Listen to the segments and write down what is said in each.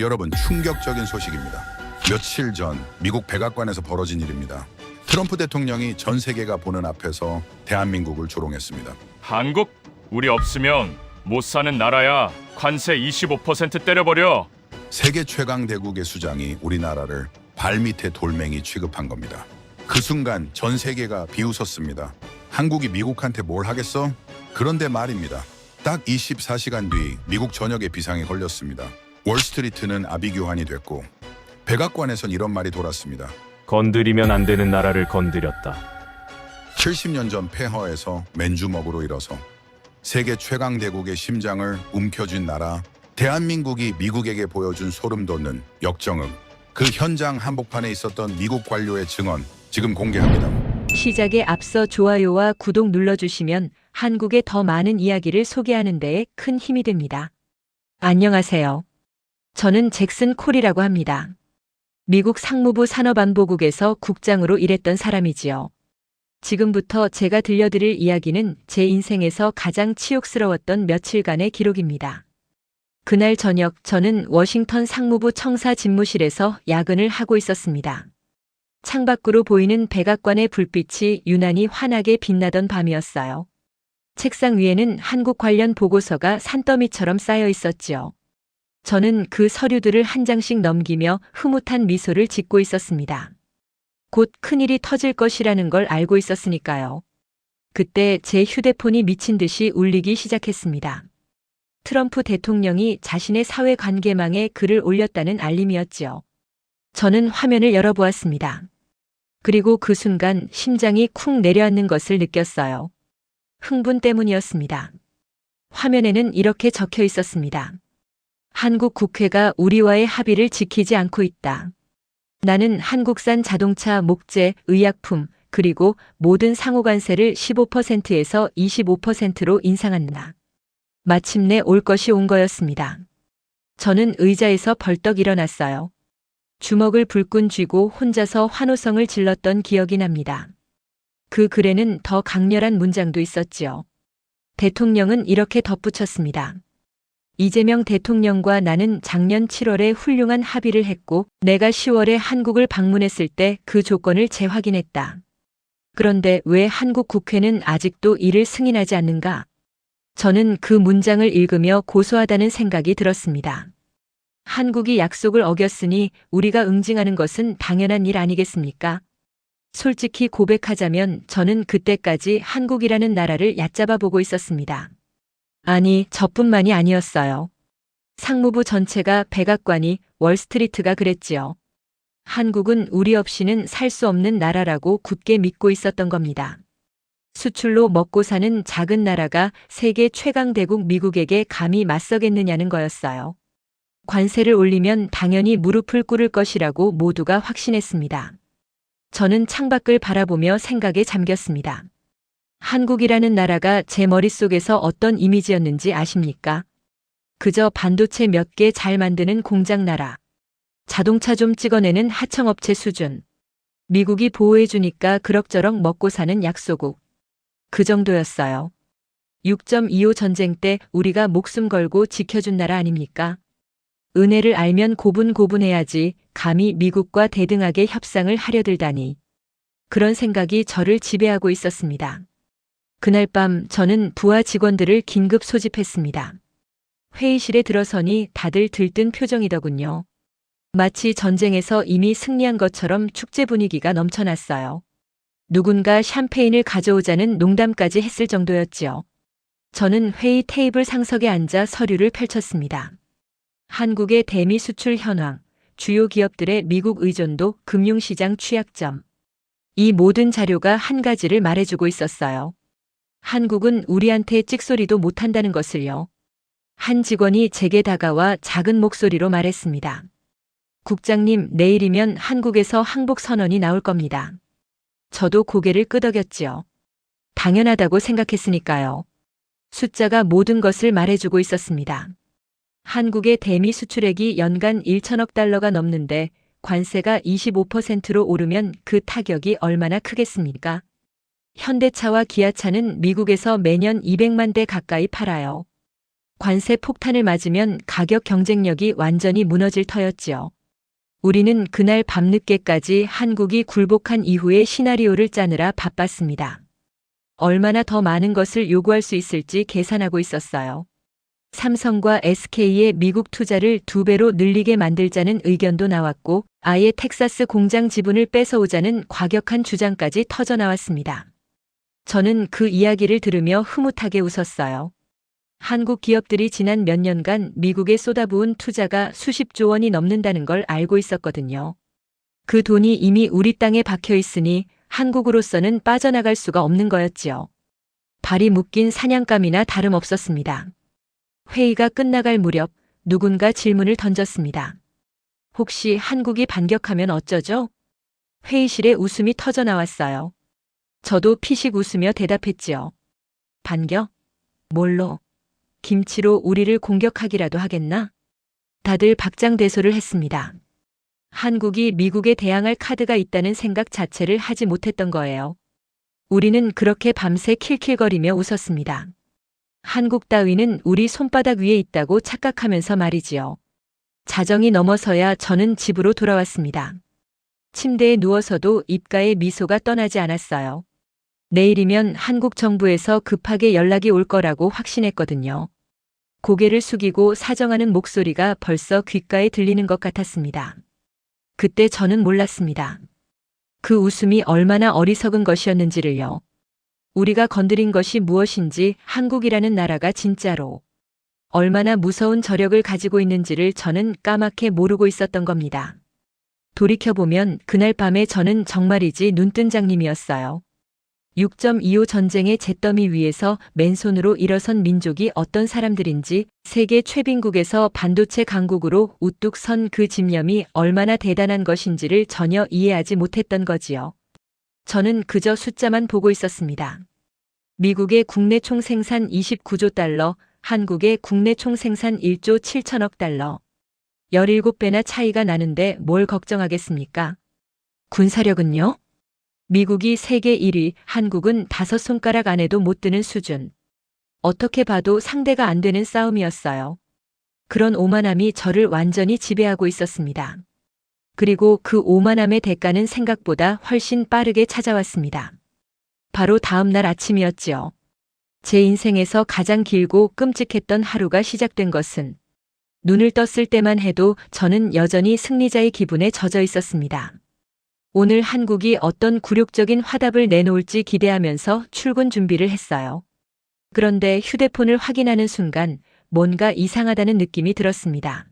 여러분, 충격적인 소식입니다. 며칠 전 미국 백악관에서 벌어진 일입니다. 트럼프 대통령이 전 세계가 보는 앞에서 대한민국을 조롱했습니다. 한국? 우리 없으면 못 사는 나라야. 관세 25% 때려버려. 세계 최강 대국의 수장이 우리나라를 발밑에 돌멩이 취급한 겁니다. 그 순간 전 세계가 비웃었습니다. 한국이 미국한테 뭘 하겠어? 그런데 말입니다. 딱 24시간 뒤 미국 전역에 비상이 걸렸습니다. 월스트리트는 아비규환이 됐고 백악관에선 이런 말이 돌았습니다. 건드리면 안 되는 나라를 건드렸다. 70년 전 폐허에서 맨주먹으로 일어서 세계 최강 대국의 심장을 움켜쥔 나라, 대한민국이 미국에게 보여준 소름 돋는 역정응. 그 현장 한복판에 있었던 미국 관료의 증언, 지금 공개합니다. 시작에 앞서 좋아요와 구독 눌러주시면 한국의 더 많은 이야기를 소개하는 데에 큰 힘이 됩니다. 안녕하세요. 저는 잭슨 콜이라고 합니다. 미국 상무부 산업안보국에서 국장으로 일했던 사람이지요. 지금부터 제가 들려드릴 이야기는 제 인생에서 가장 치욕스러웠던 며칠간의 기록입니다. 그날 저녁 저는 워싱턴 상무부 청사 집무실에서 야근을 하고 있었습니다. 창밖으로 보이는 백악관의 불빛이 유난히 환하게 빛나던 밤이었어요. 책상 위에는 한국 관련 보고서가 산더미처럼 쌓여 있었지요. 저는 그 서류들을 한 장씩 넘기며 흐뭇한 미소를 짓고 있었습니다. 곧 큰일이 터질 것이라는 걸 알고 있었으니까요. 그때 제 휴대폰이 미친 듯이 울리기 시작했습니다. 트럼프 대통령이 자신의 사회관계망에 글을 올렸다는 알림이었지요. 저는 화면을 열어보았습니다. 그리고 그 순간 심장이 쿵 내려앉는 것을 느꼈어요. 흥분 때문이었습니다. 화면에는 이렇게 적혀 있었습니다. 한국 국회가 우리와의 합의를 지키지 않고 있다. 나는 한국산 자동차, 목재, 의약품, 그리고 모든 상호관세를 15%에서 25%로 인상한다. 마침내 올 것이 온 거였습니다. 저는 의자에서 벌떡 일어났어요. 주먹을 불끈 쥐고 혼자서 환호성을 질렀던 기억이 납니다. 그 글에는 더 강렬한 문장도 있었지요. 대통령은 이렇게 덧붙였습니다. 이재명 대통령과 나는 작년 7월에 훌륭한 합의를 했고 내가 10월에 한국을 방문했을 때 그 조건을 재확인했다. 그런데 왜 한국 국회는 아직도 이를 승인하지 않는가? 저는 그 문장을 읽으며 고소하다는 생각이 들었습니다. 한국이 약속을 어겼으니 우리가 응징하는 것은 당연한 일 아니겠습니까? 솔직히 고백하자면 저는 그때까지 한국이라는 나라를 얕잡아 보고 있었습니다. 아니, 저뿐만이 아니었어요. 상무부 전체가, 백악관이, 월스트리트가 그랬지요. 한국은 우리 없이는 살 수 없는 나라라고 굳게 믿고 있었던 겁니다. 수출로 먹고 사는 작은 나라가 세계 최강 대국 미국에게 감히 맞서겠느냐는 거였어요. 관세를 올리면 당연히 무릎을 꿇을 것이라고 모두가 확신했습니다. 저는 창밖을 바라보며 생각에 잠겼습니다. 한국이라는 나라가 제 머릿속에서 어떤 이미지였는지 아십니까? 그저 반도체 몇 개 잘 만드는 공장 나라. 자동차 좀 찍어내는 하청업체 수준. 미국이 보호해주니까 그럭저럭 먹고 사는 약소국. 그 정도였어요. 6.25 전쟁 때 우리가 목숨 걸고 지켜준 나라 아닙니까? 은혜를 알면 고분고분해야지 감히 미국과 대등하게 협상을 하려 들다니. 그런 생각이 저를 지배하고 있었습니다. 그날 밤 저는 부하 직원들을 긴급 소집했습니다. 회의실에 들어서니 다들 들뜬 표정이더군요. 마치 전쟁에서 이미 승리한 것처럼 축제 분위기가 넘쳐났어요. 누군가 샴페인을 가져오자는 농담까지 했을 정도였지요. 저는 회의 테이블 상석에 앉아 서류를 펼쳤습니다. 한국의 대미 수출 현황, 주요 기업들의 미국 의존도, 금융시장 취약점. 이 모든 자료가 한 가지를 말해주고 있었어요. 한국은 우리한테 찍소리도 못한다는 것을요. 한 직원이 제게 다가와 작은 목소리로 말했습니다. 국장님, 내일이면 한국에서 항복 선언이 나올 겁니다. 저도 고개를 끄덕였지요. 당연하다고 생각했으니까요. 숫자가 모든 것을 말해주고 있었습니다. 한국의 대미 수출액이 연간 1천억 달러가 넘는데 관세가 25%로 오르면 그 타격이 얼마나 크겠습니까? 현대차와 기아차는 미국에서 매년 200만 대 가까이 팔아요. 관세 폭탄을 맞으면 가격 경쟁력이 완전히 무너질 터였지요. 우리는 그날 밤늦게까지 한국이 굴복한 이후의 시나리오를 짜느라 바빴습니다. 얼마나 더 많은 것을 요구할 수 있을지 계산하고 있었어요. 삼성과 SK의 미국 투자를 2배로 늘리게 만들자는 의견도 나왔고 아예 텍사스 공장 지분을 뺏어오자는 과격한 주장까지 터져나왔습니다. 저는 그 이야기를 들으며 흐뭇하게 웃었어요. 한국 기업들이 지난 몇 년간 미국에 쏟아부은 투자가 수십조 원이 넘는다는 걸 알고 있었거든요. 그 돈이 이미 우리 땅에 박혀 있으니 한국으로서는 빠져나갈 수가 없는 거였지요. 발이 묶인 사냥감이나 다름없었습니다. 회의가 끝나갈 무렵 누군가 질문을 던졌습니다. 혹시 한국이 반격하면 어쩌죠? 회의실에 웃음이 터져 나왔어요. 저도 피식 웃으며 대답했지요. 반격? 뭘로? 김치로 우리를 공격하기라도 하겠나? 다들 박장대소를 했습니다. 한국이 미국에 대항할 카드가 있다는 생각 자체를 하지 못했던 거예요. 우리는 그렇게 밤새 킬킬거리며 웃었습니다. 한국 따위는 우리 손바닥 위에 있다고 착각하면서 말이지요. 자정이 넘어서야 저는 집으로 돌아왔습니다. 침대에 누워서도 입가에 미소가 떠나지 않았어요. 내일이면 한국 정부에서 급하게 연락이 올 거라고 확신했거든요. 고개를 숙이고 사정하는 목소리가 벌써 귓가에 들리는 것 같았습니다. 그때 저는 몰랐습니다. 그 웃음이 얼마나 어리석은 것이었는지를요. 우리가 건드린 것이 무엇인지 한국이라는 나라가 진짜로 얼마나 무서운 저력을 가지고 있는지를 저는 까맣게 모르고 있었던 겁니다. 돌이켜보면 그날 밤에 저는 정말이지 눈뜬 장님이었어요. 6.25 전쟁의 잿더미 위에서 맨손으로 일어선 민족이 어떤 사람들인지 세계 최빈국에서 반도체 강국으로 우뚝 선 그 집념이 얼마나 대단한 것인지를 전혀 이해하지 못했던 거지요. 저는 그저 숫자만 보고 있었습니다. 미국의 국내 총생산 29조 달러, 한국의 국내 총생산 1조 7천억 달러. 17배나 차이가 나는데 뭘 걱정하겠습니까? 군사력은요? 미국이 세계 1위, 한국은 5손가락 안에도 못 드는 수준. 어떻게 봐도 상대가 안 되는 싸움이었어요. 그런 오만함이 저를 완전히 지배하고 있었습니다. 그리고 그 오만함의 대가는 생각보다 훨씬 빠르게 찾아왔습니다. 바로 다음 날 아침이었지요. 제 인생에서 가장 길고 끔찍했던 하루가 시작된 것은 눈을 떴을 때만 해도 저는 여전히 승리자의 기분에 젖어 있었습니다. 오늘 한국이 어떤 굴욕적인 화답을 내놓을지 기대하면서 출근 준비를 했어요. 그런데 휴대폰을 확인하는 순간 뭔가 이상하다는 느낌이 들었습니다.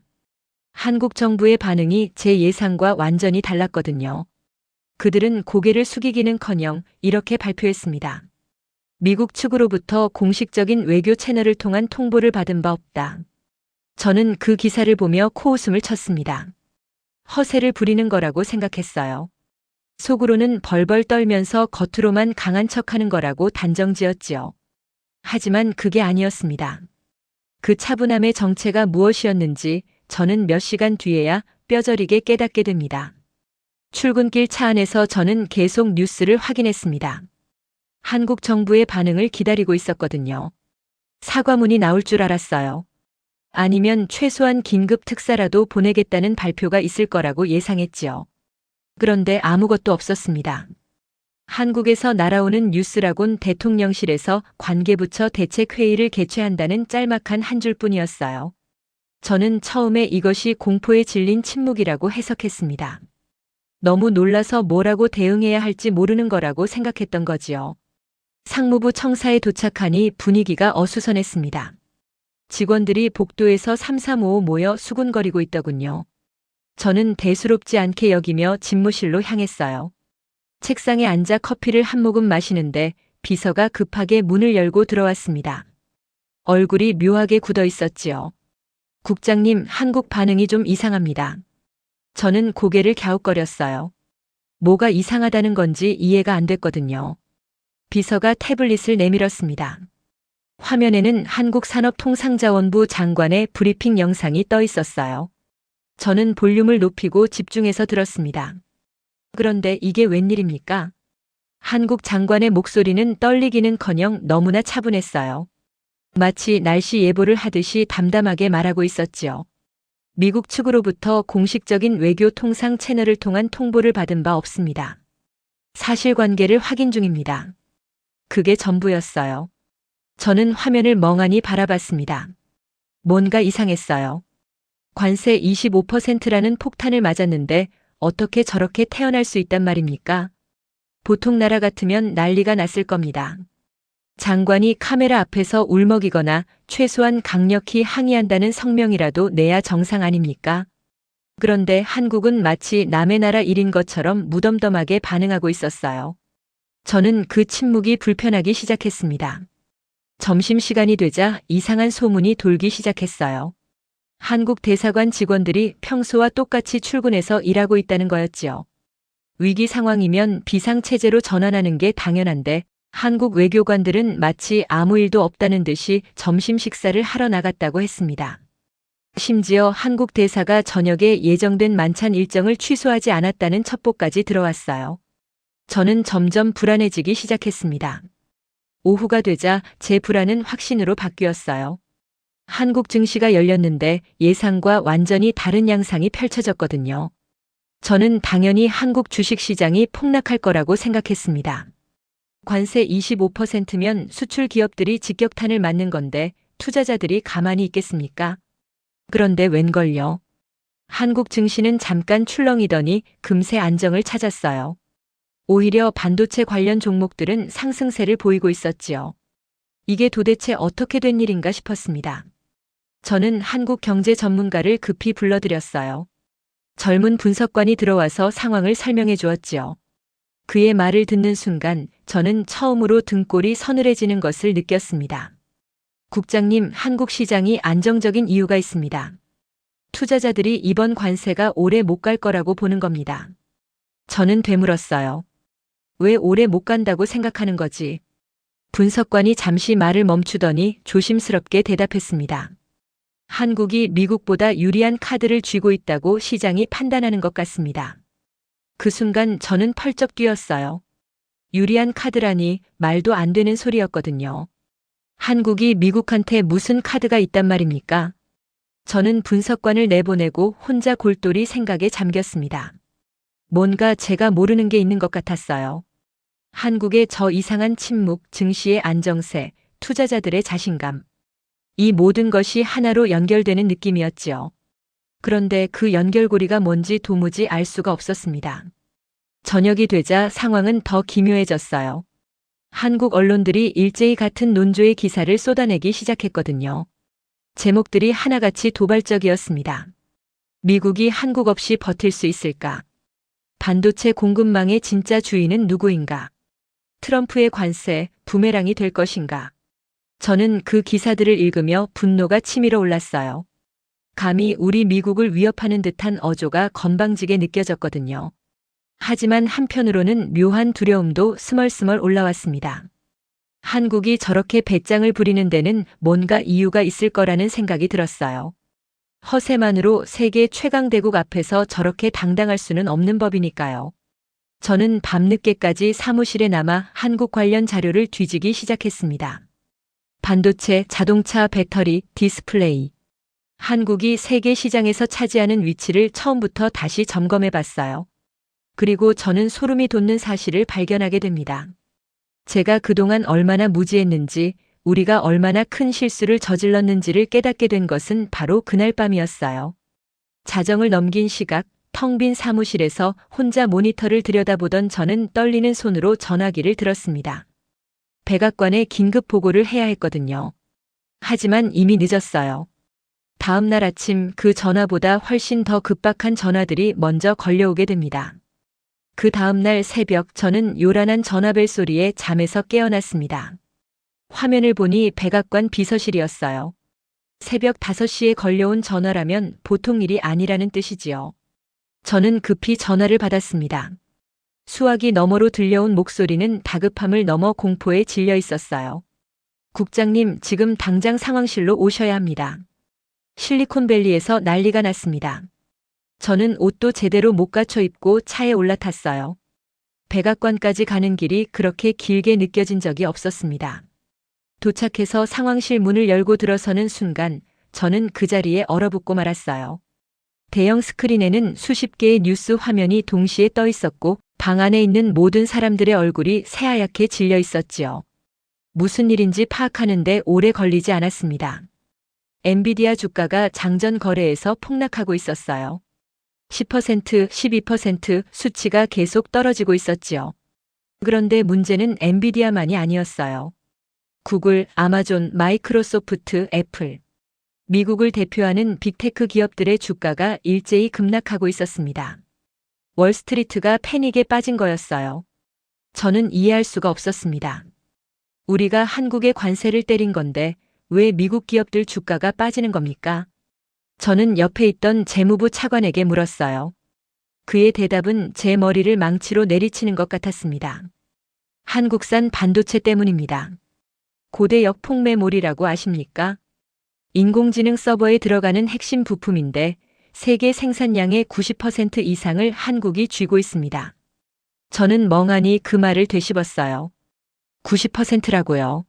한국 정부의 반응이 제 예상과 완전히 달랐거든요. 그들은 고개를 숙이기는커녕 이렇게 발표했습니다. 미국 측으로부터 공식적인 외교 채널을 통한 통보를 받은 바 없다. 저는 그 기사를 보며 코웃음을 쳤습니다. 허세를 부리는 거라고 생각했어요. 속으로는 벌벌 떨면서 겉으로만 강한 척하는 거라고 단정지었지요. 하지만 그게 아니었습니다. 그 차분함의 정체가 무엇이었는지 저는 몇 시간 뒤에야 뼈저리게 깨닫게 됩니다. 출근길 차 안에서 저는 계속 뉴스를 확인했습니다. 한국 정부의 반응을 기다리고 있었거든요. 사과문이 나올 줄 알았어요. 아니면 최소한 긴급 특사라도 보내겠다는 발표가 있을 거라고 예상했지요. 그런데 아무것도 없었습니다. 한국에서 날아오는 뉴스라곤 대통령실에서 관계부처 대책회의를 개최한다는 짤막한 한 줄뿐이었어요. 저는 처음에 이것이 공포에 질린 침묵이라고 해석했습니다. 너무 놀라서 뭐라고 대응해야 할지 모르는 거라고 생각했던 거지요. 상무부 청사에 도착하니 분위기가 어수선했습니다. 직원들이 복도에서 삼삼오오 모여 수군거리고 있더군요. 저는 대수롭지 않게 여기며 집무실로 향했어요. 책상에 앉아 커피를 한 모금 마시는데 비서가 급하게 문을 열고 들어왔습니다. 얼굴이 묘하게 굳어 있었지요. 국장님, 한국 반응이 좀 이상합니다. 저는 고개를 갸웃거렸어요. 뭐가 이상하다는 건지 이해가 안 됐거든요. 비서가 태블릿을 내밀었습니다. 화면에는 한국산업통상자원부 장관의 브리핑 영상이 떠 있었어요. 저는 볼륨을 높이고 집중해서 들었습니다. 그런데 이게 웬일입니까? 한국 장관의 목소리는 떨리기는커녕 너무나 차분했어요. 마치 날씨 예보를 하듯이 담담하게 말하고 있었지요. 미국 측으로부터 공식적인 외교 통상 채널을 통한 통보를 받은 바 없습니다. 사실관계를 확인 중입니다. 그게 전부였어요. 저는 화면을 멍하니 바라봤습니다. 뭔가 이상했어요. 관세 25%라는 폭탄을 맞았는데 어떻게 저렇게 태어날 수 있단 말입니까? 보통 나라 같으면 난리가 났을 겁니다. 장관이 카메라 앞에서 울먹이거나 최소한 강력히 항의한다는 성명이라도 내야 정상 아닙니까? 그런데 한국은 마치 남의 나라 일인 것처럼 무덤덤하게 반응하고 있었어요. 저는 그 침묵이 불편하기 시작했습니다. 점심시간이 되자 이상한 소문이 돌기 시작했어요. 한국 대사관 직원들이 평소와 똑같이 출근해서 일하고 있다는 거였지요. 위기 상황이면 비상체제로 전환하는 게 당연한데 한국 외교관들은 마치 아무 일도 없다는 듯이 점심 식사를 하러 나갔다고 했습니다. 심지어 한국 대사가 저녁에 예정된 만찬 일정을 취소하지 않았다는 첩보까지 들어왔어요. 저는 점점 불안해지기 시작했습니다. 오후가 되자 제 불안은 확신으로 바뀌었어요. 한국 증시가 열렸는데 예상과 완전히 다른 양상이 펼쳐졌거든요. 저는 당연히 한국 주식시장이 폭락할 거라고 생각했습니다. 관세 25%면 수출 기업들이 직격탄을 맞는 건데 투자자들이 가만히 있겠습니까? 그런데 웬걸요? 한국 증시는 잠깐 출렁이더니 금세 안정을 찾았어요. 오히려 반도체 관련 종목들은 상승세를 보이고 있었지요. 이게 도대체 어떻게 된 일인가 싶었습니다. 저는 한국 경제 전문가를 급히 불러들였어요. 젊은 분석관이 들어와서 상황을 설명해 주었지요. 그의 말을 듣는 순간 저는 처음으로 등골이 서늘해지는 것을 느꼈습니다. 국장님, 한국 시장이 안정적인 이유가 있습니다. 투자자들이 이번 관세가 오래 못 갈 거라고 보는 겁니다. 저는 되물었어요. 왜 오래 못 간다고 생각하는 거지? 분석관이 잠시 말을 멈추더니 조심스럽게 대답했습니다. 한국이 미국보다 유리한 카드를 쥐고 있다고 시장이 판단하는 것 같습니다. 그 순간 저는 펄쩍 뛰었어요. 유리한 카드라니 말도 안 되는 소리였거든요. 한국이 미국한테 무슨 카드가 있단 말입니까? 저는 분석관을 내보내고 혼자 골똘히 생각에 잠겼습니다. 뭔가 제가 모르는 게 있는 것 같았어요. 한국의 저 이상한 침묵, 증시의 안정세, 투자자들의 자신감. 이 모든 것이 하나로 연결되는 느낌이었지요. 그런데 그 연결고리가 뭔지 도무지 알 수가 없었습니다. 저녁이 되자 상황은 더 기묘해졌어요. 한국 언론들이 일제히 같은 논조의 기사를 쏟아내기 시작했거든요. 제목들이 하나같이 도발적이었습니다. 미국이 한국 없이 버틸 수 있을까? 반도체 공급망의 진짜 주인은 누구인가? 트럼프의 관세, 부메랑이 될 것인가? 저는 그 기사들을 읽으며 분노가 치밀어 올랐어요. 감히 우리 미국을 위협하는 듯한 어조가 건방지게 느껴졌거든요. 하지만 한편으로는 묘한 두려움도 스멀스멀 올라왔습니다. 한국이 저렇게 배짱을 부리는 데는 뭔가 이유가 있을 거라는 생각이 들었어요. 허세만으로 세계 최강대국 앞에서 저렇게 당당할 수는 없는 법이니까요. 저는 밤늦게까지 사무실에 남아 한국 관련 자료를 뒤지기 시작했습니다. 반도체, 자동차, 배터리, 디스플레이. 한국이 세계 시장에서 차지하는 위치를 처음부터 다시 점검해 봤어요. 그리고 저는 소름이 돋는 사실을 발견하게 됩니다. 제가 그동안 얼마나 무지했는지, 우리가 얼마나 큰 실수를 저질렀는지를 깨닫게 된 것은 바로 그날 밤이었어요. 자정을 넘긴 시각, 텅 빈 사무실에서 혼자 모니터를 들여다보던 저는 떨리는 손으로 전화기를 들었습니다. 백악관에 긴급 보고를 해야 했거든요. 하지만 이미 늦었어요. 다음 날 아침 그 전화보다 훨씬 더 급박한 전화들이 먼저 걸려오게 됩니다. 그 다음 날 새벽 저는 요란한 전화벨 소리에 잠에서 깨어났습니다. 화면을 보니 백악관 비서실이었어요. 새벽 5시에 걸려온 전화라면 보통 일이 아니라는 뜻이지요. 저는 급히 전화를 받았습니다. 수화기 너머로 들려온 목소리는 다급함을 넘어 공포에 질려 있었어요. 국장님, 지금 당장 상황실로 오셔야 합니다. 실리콘밸리에서 난리가 났습니다. 저는 옷도 제대로 못 갖춰 입고 차에 올라탔어요. 백악관까지 가는 길이 그렇게 길게 느껴진 적이 없었습니다. 도착해서 상황실 문을 열고 들어서는 순간 저는 그 자리에 얼어붙고 말았어요. 대형 스크린에는 수십 개의 뉴스 화면이 동시에 떠 있었고 방 안에 있는 모든 사람들의 얼굴이 새하얗게 질려 있었지요. 무슨 일인지 파악하는데 오래 걸리지 않았습니다. 엔비디아 주가가 장전 거래에서 폭락하고 있었어요. 10%, 12% 수치가 계속 떨어지고 있었지요. 그런데 문제는 엔비디아만이 아니었어요. 구글, 아마존, 마이크로소프트, 애플, 미국을 대표하는 빅테크 기업들의 주가가 일제히 급락하고 있었습니다. 월스트리트가 패닉에 빠진 거였어요. 저는 이해할 수가 없었습니다. 우리가 한국의 관세를 때린 건데 왜 미국 기업들 주가가 빠지는 겁니까? 저는 옆에 있던 재무부 차관에게 물었어요. 그의 대답은 제 머리를 망치로 내리치는 것 같았습니다. 한국산 반도체 때문입니다. 고대역 폭메몰이라고 아십니까? 인공지능 서버에 들어가는 핵심 부품인데 세계 생산량의 90% 이상을 한국이 쥐고 있습니다. 저는 멍하니 그 말을 되씹었어요. 90%라고요.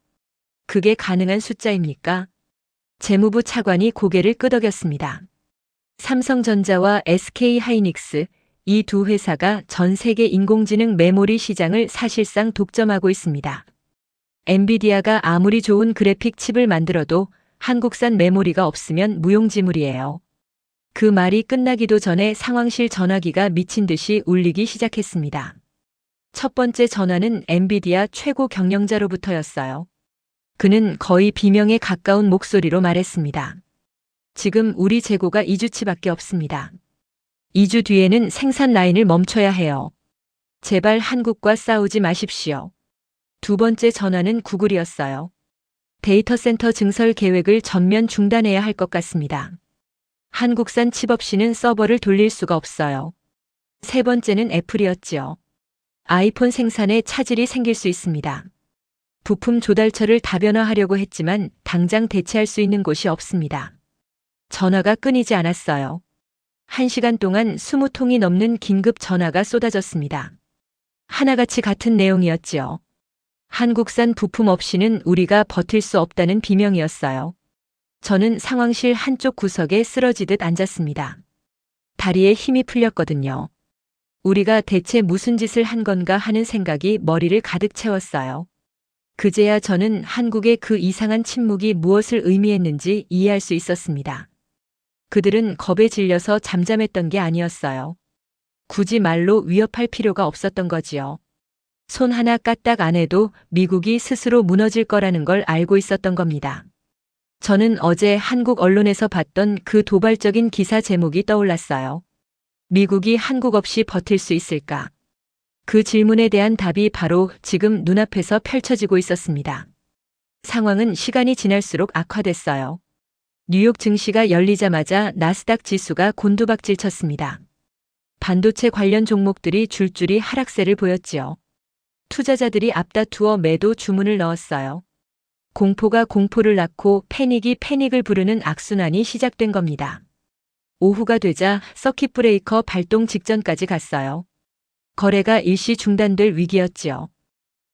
그게 가능한 숫자입니까? 재무부 차관이 고개를 끄덕였습니다. 삼성전자와 SK하이닉스, 이 두 회사가 전 세계 인공지능 메모리 시장을 사실상 독점하고 있습니다. 엔비디아가 아무리 좋은 그래픽 칩을 만들어도 한국산 메모리가 없으면 무용지물이에요. 그 말이 끝나기도 전에 상황실 전화기가 미친 듯이 울리기 시작했습니다. 첫 번째 전화는 엔비디아 최고 경영자로부터였어요. 그는 거의 비명에 가까운 목소리로 말했습니다. 지금 우리 재고가 2주치밖에 없습니다. 2주 뒤에는 생산 라인을 멈춰야 해요. 제발 한국과 싸우지 마십시오. 두 번째 전화는 구글이었어요. 데이터 센터 증설 계획을 전면 중단해야 할 것 같습니다. 한국산 칩 없이는 서버를 돌릴 수가 없어요. 세 번째는 애플이었지요. 아이폰 생산에 차질이 생길 수 있습니다. 부품 조달처를 다변화하려고 했지만 당장 대체할 수 있는 곳이 없습니다. 전화가 끊이지 않았어요. 1시간 동안 20통이 넘는 긴급 전화가 쏟아졌습니다. 하나같이 같은 내용이었지요. 한국산 부품 없이는 우리가 버틸 수 없다는 비명이었어요. 저는 상황실 한쪽 구석에 쓰러지듯 앉았습니다. 다리에 힘이 풀렸거든요. 우리가 대체 무슨 짓을 한 건가 하는 생각이 머리를 가득 채웠어요. 그제야 저는 한국의 그 이상한 침묵이 무엇을 의미했는지 이해할 수 있었습니다. 그들은 겁에 질려서 잠잠했던 게 아니었어요. 굳이 말로 위협할 필요가 없었던 거지요. 손 하나 까딱 안 해도 미국이 스스로 무너질 거라는 걸 알고 있었던 겁니다. 저는 어제 한국 언론에서 봤던 그 도발적인 기사 제목이 떠올랐어요. 미국이 한국 없이 버틸 수 있을까? 그 질문에 대한 답이 바로 지금 눈앞에서 펼쳐지고 있었습니다. 상황은 시간이 지날수록 악화됐어요. 뉴욕 증시가 열리자마자 나스닥 지수가 곤두박질 쳤습니다. 반도체 관련 종목들이 줄줄이 하락세를 보였지요. 투자자들이 앞다투어 매도 주문을 넣었어요. 공포가 공포를 낳고 패닉이 패닉을 부르는 악순환이 시작된 겁니다. 오후가 되자 서킷 브레이커 발동 직전까지 갔어요. 거래가 일시 중단될 위기였지요.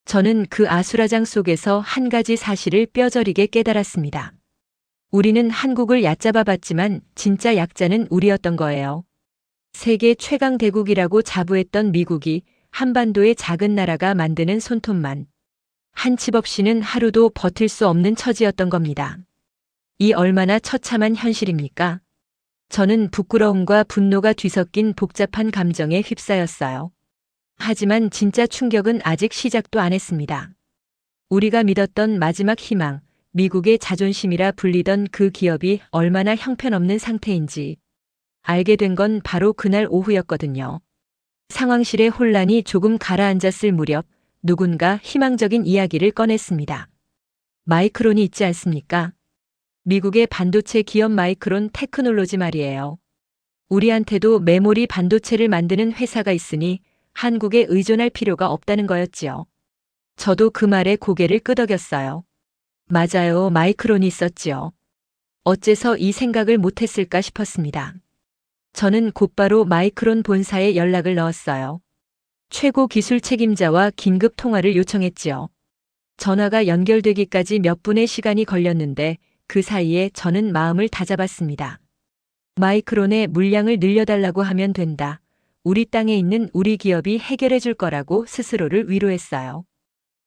저는 그 아수라장 속에서 한 가지 사실을 뼈저리게 깨달았습니다. 우리는 한국을 얕잡아 봤지만 진짜 약자는 우리였던 거예요. 세계 최강 대국이라고 자부했던 미국이 한반도의 작은 나라가 만드는 손톱만 한 칩 없이는 하루도 버틸 수 없는 처지였던 겁니다. 이 얼마나 처참한 현실입니까? 저는 부끄러움과 분노가 뒤섞인 복잡한 감정에 휩싸였어요. 하지만 진짜 충격은 아직 시작도 안 했습니다. 우리가 믿었던 마지막 희망, 미국의 자존심이라 불리던 그 기업이 얼마나 형편없는 상태인지 알게 된 건 바로 그날 오후였거든요. 상황실의 혼란이 조금 가라앉았을 무렵 누군가 희망적인 이야기를 꺼냈습니다. 마이크론이 있지 않습니까? 미국의 반도체 기업 마이크론 테크놀로지 말이에요. 우리한테도 메모리 반도체를 만드는 회사가 있으니 한국에 의존할 필요가 없다는 거였지요. 저도 그 말에 고개를 끄덕였어요. 맞아요, 마이크론이 있었지요. 어째서 이 생각을 못했을까 싶었습니다. 저는 곧바로 마이크론 본사에 연락을 넣었어요. 최고 기술 책임자와 긴급 통화를 요청했지요. 전화가 연결되기까지 몇 분의 시간이 걸렸는데 그 사이에 저는 마음을 다잡았습니다. 마이크론의 물량을 늘려달라고 하면 된다. 우리 땅에 있는 우리 기업이 해결해 줄 거라고 스스로를 위로했어요.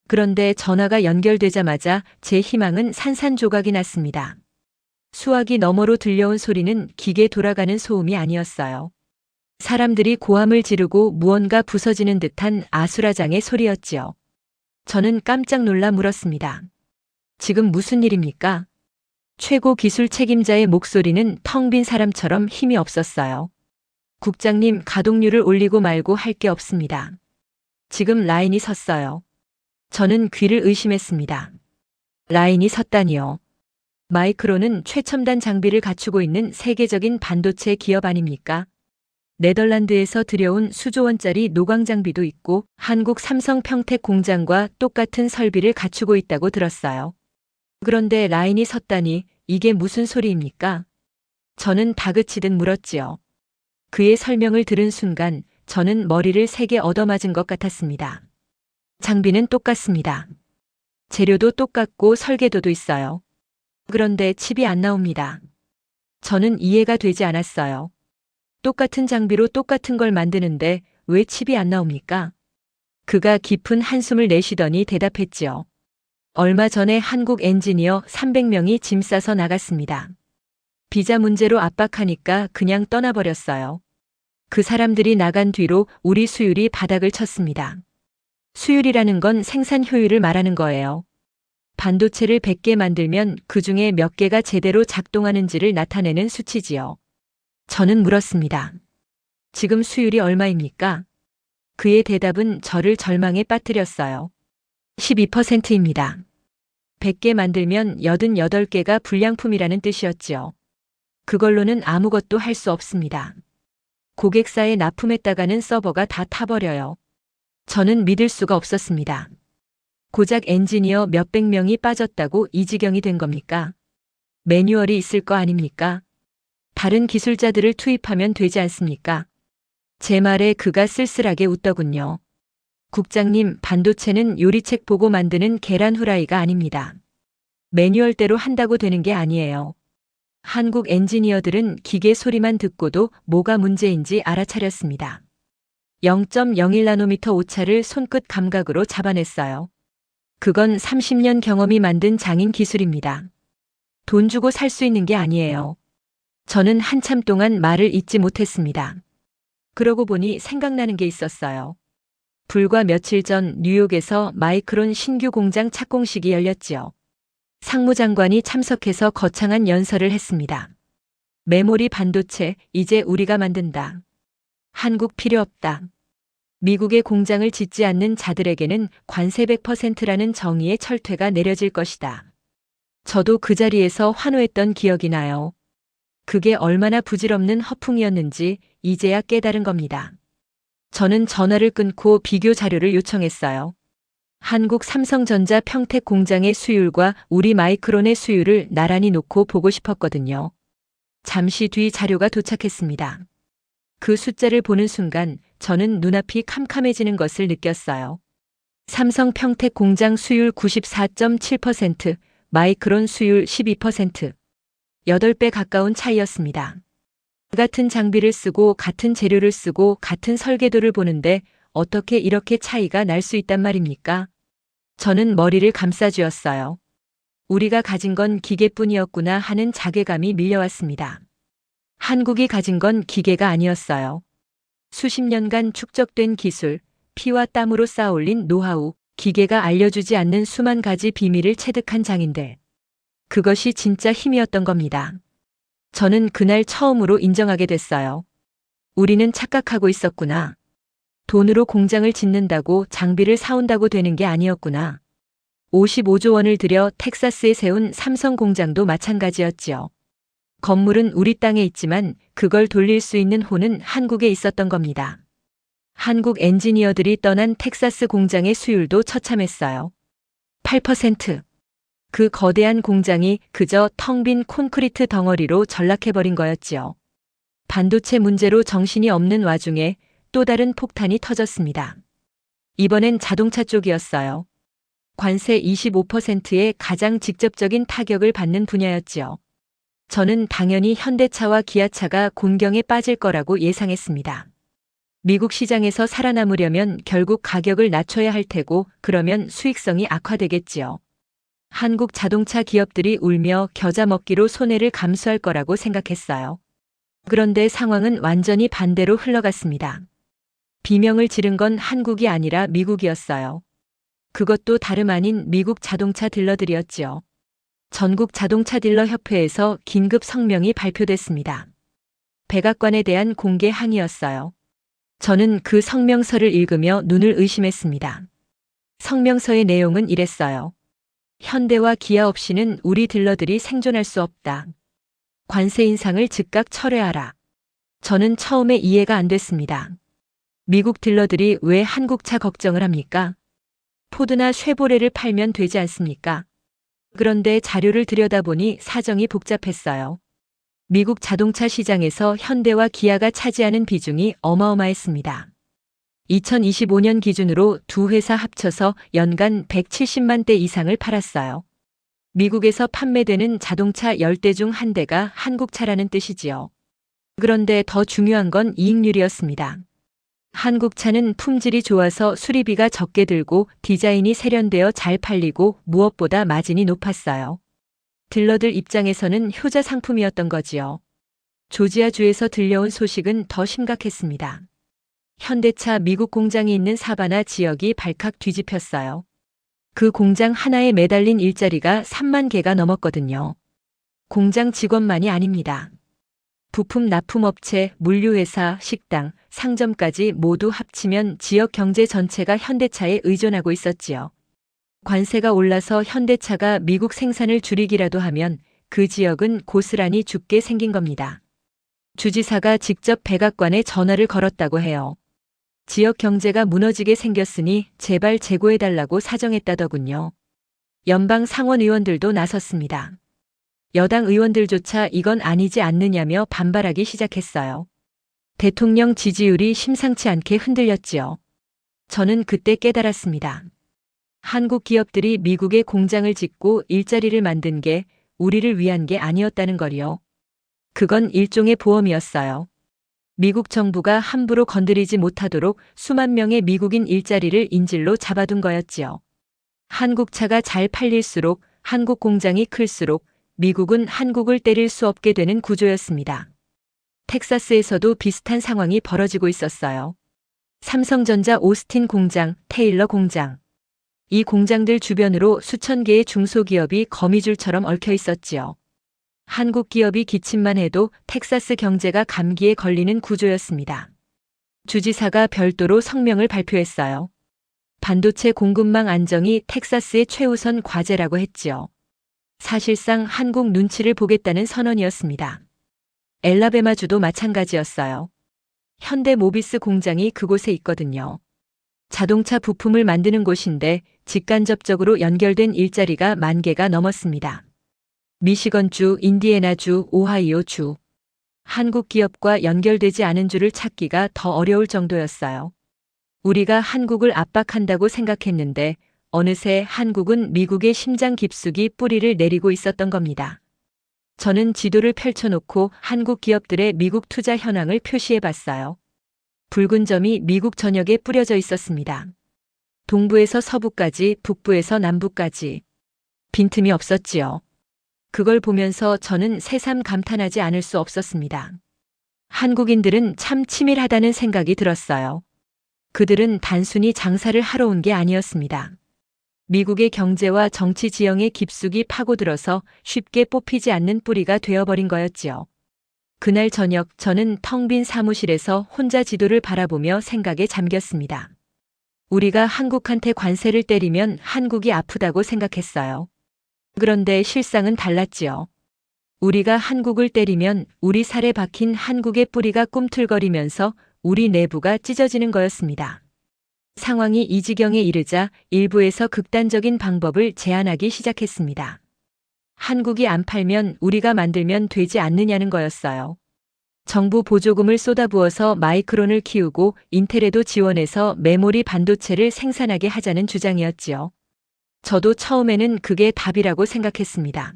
그런데 전화가 연결되자마자 제 희망은 산산조각이 났습니다. 수화기 너머로 들려온 소리는 기계 돌아가는 소음이 아니었어요. 사람들이 고함을 지르고 무언가 부서지는 듯한 아수라장의 소리였지요. 저는 깜짝 놀라 물었습니다. 지금 무슨 일입니까? 최고 기술 책임자의 목소리는 텅 빈 사람처럼 힘이 없었어요. 국장님, 가동률을 올리고 말고 할 게 없습니다. 지금 라인이 섰어요. 저는 귀를 의심했습니다. 라인이 섰다니요. 마이크론은 최첨단 장비를 갖추고 있는 세계적인 반도체 기업 아닙니까? 네덜란드에서 들여온 수조 원짜리 노광 장비도 있고 한국 삼성 평택 공장과 똑같은 설비를 갖추고 있다고 들었어요. 그런데 라인이 섰다니 이게 무슨 소리입니까? 저는 다그치듯 물었지요. 그의 설명을 들은 순간 저는 머리를 세게 얻어맞은 것 같았습니다. 장비는 똑같습니다. 재료도 똑같고 설계도도 있어요. 그런데 칩이 안 나옵니다. 저는 이해가 되지 않았어요. 똑같은 장비로 똑같은 걸 만드는데 왜 칩이 안 나옵니까? 그가 깊은 한숨을 내쉬더니 대답했지요. 얼마 전에 한국 엔지니어 300명이 짐 싸서 나갔습니다. 비자 문제로 압박하니까 그냥 떠나버렸어요. 그 사람들이 나간 뒤로 우리 수율이 바닥을 쳤습니다. 수율이라는 건 생산 효율을 말하는 거예요. 반도체를 100개 만들면 그 중에 몇 개가 제대로 작동하는지를 나타내는 수치지요. 저는 물었습니다. 지금 수율이 얼마입니까? 그의 대답은 저를 절망에 빠뜨렸어요. 12%입니다. 100개 만들면 88개가 불량품이라는 뜻이었지요. 그걸로는 아무것도 할 수 없습니다. 고객사에 납품했다가는 서버가 다 타버려요. 저는 믿을 수가 없었습니다. 고작 엔지니어 몇백 명이 빠졌다고 이 지경이 된 겁니까? 매뉴얼이 있을 거 아닙니까? 다른 기술자들을 투입하면 되지 않습니까? 제 말에 그가 쓸쓸하게 웃더군요. 국장님, 반도체는 요리책 보고 만드는 계란 후라이가 아닙니다. 매뉴얼대로 한다고 되는 게 아니에요. 한국 엔지니어들은 기계 소리만 듣고도 뭐가 문제인지 알아차렸습니다. 0.01나노미터 오차를 손끝 감각으로 잡아냈어요. 그건 30년 경험이 만든 장인 기술입니다. 돈 주고 살 수 있는 게 아니에요. 저는 한참 동안 말을 잇지 못했습니다. 그러고 보니 생각나는 게 있었어요. 불과 며칠 전 뉴욕에서 마이크론 신규 공장 착공식이 열렸지요. 상무장관이 참석해서 거창한 연설을 했습니다. 메모리 반도체, 이제 우리가 만든다. 한국 필요 없다. 미국의 공장을 짓지 않는 자들에게는 관세 100%라는 정의의 철퇴가 내려질 것이다. 저도 그 자리에서 환호했던 기억이 나요. 그게 얼마나 부질없는 허풍이었는지 이제야 깨달은 겁니다. 저는 전화를 끊고 비교 자료를 요청했어요. 한국 삼성전자 평택 공장의 수율과 우리 마이크론의 수율을 나란히 놓고 보고 싶었거든요. 잠시 뒤 자료가 도착했습니다. 그 숫자를 보는 순간 저는 눈앞이 캄캄해지는 것을 느꼈어요. 삼성 평택 공장 수율 94.7%, 마이크론 수율 12%. 8배 가까운 차이였습니다. 같은 장비를 쓰고 같은 재료를 쓰고 같은 설계도를 보는데 어떻게 이렇게 차이가 날 수 있단 말입니까? 저는 머리를 감싸쥐었어요. 우리가 가진 건 기계뿐이었구나 하는 자괴감이 밀려왔습니다. 한국이 가진 건 기계가 아니었어요. 수십 년간 축적된 기술, 피와 땀으로 쌓아올린 노하우, 기계가 알려주지 않는 수만 가지 비밀을 체득한 장인들. 그것이 진짜 힘이었던 겁니다. 저는 그날 처음으로 인정하게 됐어요. 우리는 착각하고 있었구나. 돈으로 공장을 짓는다고 장비를 사온다고 되는 게 아니었구나. 55조 원을 들여 텍사스에 세운 삼성 공장도 마찬가지였지요. 건물은 우리 땅에 있지만 그걸 돌릴 수 있는 혼은 한국에 있었던 겁니다. 한국 엔지니어들이 떠난 텍사스 공장의 수율도 처참했어요. 8%. 그 거대한 공장이 그저 텅 빈 콘크리트 덩어리로 전락해버린 거였지요. 반도체 문제로 정신이 없는 와중에 또 다른 폭탄이 터졌습니다. 이번엔 자동차 쪽이었어요. 관세 25%의 가장 직접적인 타격을 받는 분야였지요. 저는 당연히 현대차와 기아차가 곤경에 빠질 거라고 예상했습니다. 미국 시장에서 살아남으려면 결국 가격을 낮춰야 할 테고 그러면 수익성이 악화되겠지요. 한국 자동차 기업들이 울며 겨자 먹기로 손해를 감수할 거라고 생각했어요. 그런데 상황은 완전히 반대로 흘러갔습니다. 비명을 지른 건 한국이 아니라 미국이었어요. 그것도 다름 아닌 미국 자동차 딜러들이었지요. 전국 자동차 딜러 협회에서 긴급 성명이 발표됐습니다. 백악관에 대한 공개 항의였어요. 저는 그 성명서를 읽으며 눈을 의심했습니다. 성명서의 내용은 이랬어요. 현대와 기아 없이는 우리 딜러들이 생존할 수 없다. 관세 인상을 즉각 철회하라. 저는 처음에 이해가 안 됐습니다. 미국 딜러들이 왜 한국차 걱정을 합니까? 포드나 쉐보레를 팔면 되지 않습니까? 그런데 자료를 들여다보니 사정이 복잡했어요. 미국 자동차 시장에서 현대와 기아가 차지하는 비중이 어마어마했습니다. 2025년 기준으로 두 회사 합쳐서 연간 170만 대 이상을 팔았어요. 미국에서 판매되는 자동차 10대 중 한 대가 한국차라는 뜻이지요. 그런데 더 중요한 건 이익률이었습니다. 한국차는 품질이 좋아서 수리비가 적게 들고 디자인이 세련되어 잘 팔리고 무엇보다 마진이 높았어요. 딜러들 입장에서는 효자 상품이었던 거지요. 조지아주에서 들려온 소식은 더 심각했습니다. 현대차 미국 공장이 있는 사바나 지역이 발칵 뒤집혔어요. 그 공장 하나에 매달린 일자리가 3만 개가 넘었거든요. 공장 직원만이 아닙니다. 부품 납품업체, 물류회사, 식당, 상점까지 모두 합치면 지역 경제 전체가 현대차에 의존하고 있었지요. 관세가 올라서 현대차가 미국 생산을 줄이기라도 하면 그 지역은 고스란히 죽게 생긴 겁니다. 주지사가 직접 백악관에 전화를 걸었다고 해요. 지역 경제가 무너지게 생겼으니 제발 재고해달라고 사정했다더군요. 연방 상원 의원들도 나섰습니다. 여당 의원들조차 이건 아니지 않느냐며 반발하기 시작했어요. 대통령 지지율이 심상치 않게 흔들렸지요. 저는 그때 깨달았습니다. 한국 기업들이 미국에 공장을 짓고 일자리를 만든 게 우리를 위한 게 아니었다는 거리요. 그건 일종의 보험이었어요. 미국 정부가 함부로 건드리지 못하도록 수만 명의 미국인 일자리를 인질로 잡아둔 거였지요. 한국 차가 잘 팔릴수록 한국 공장이 클수록 미국은 한국을 때릴 수 없게 되는 구조였습니다. 텍사스에서도 비슷한 상황이 벌어지고 있었어요. 삼성전자 오스틴 공장, 테일러 공장. 이 공장들 주변으로 수천 개의 중소기업이 거미줄처럼 얽혀 있었지요. 한국 기업이 기침만 해도 텍사스 경제가 감기에 걸리는 구조였습니다. 주지사가 별도로 성명을 발표했어요. 반도체 공급망 안정이 텍사스의 최우선 과제라고 했지요. 사실상 한국 눈치를 보겠다는 선언이었습니다. 엘라베마주도 마찬가지였어요. 현대 모비스 공장이 그곳에 있거든요. 자동차 부품을 만드는 곳인데 직간접적으로 연결된 일자리가 10,000개가 넘었습니다. 미시건주, 인디애나주, 오하이오주. 한국 기업과 연결되지 않은 주를 찾기가 더 어려울 정도였어요. 우리가 한국을 압박한다고 생각했는데 어느새 한국은 미국의 심장 깊숙이 뿌리를 내리고 있었던 겁니다. 저는 지도를 펼쳐놓고 한국 기업들의 미국 투자 현황을 표시해봤어요. 붉은 점이 미국 전역에 뿌려져 있었습니다. 동부에서 서부까지, 북부에서 남부까지. 빈틈이 없었지요. 그걸 보면서 저는 새삼 감탄하지 않을 수 없었습니다. 한국인들은 참 치밀하다는 생각이 들었어요. 그들은 단순히 장사를 하러 온 게 아니었습니다. 미국의 경제와 정치 지형에 깊숙이 파고들어서 쉽게 뽑히지 않는 뿌리가 되어버린 거였지요. 그날 저녁 저는 텅 빈 사무실에서 혼자 지도를 바라보며 생각에 잠겼습니다. 우리가 한국한테 관세를 때리면 한국이 아프다고 생각했어요. 그런데 실상은 달랐지요. 우리가 한국을 때리면 우리 살에 박힌 한국의 뿌리가 꿈틀거리면서 우리 내부가 찢어지는 거였습니다. 상황이 이 지경에 이르자 일부에서 극단적인 방법을 제안하기 시작했습니다. 한국이 안 팔면 우리가 만들면 되지 않느냐는 거였어요. 정부 보조금을 쏟아부어서 마이크론을 키우고 인텔에도 지원해서 메모리 반도체를 생산하게 하자는 주장이었지요. 저도 처음에는 그게 답이라고 생각했습니다.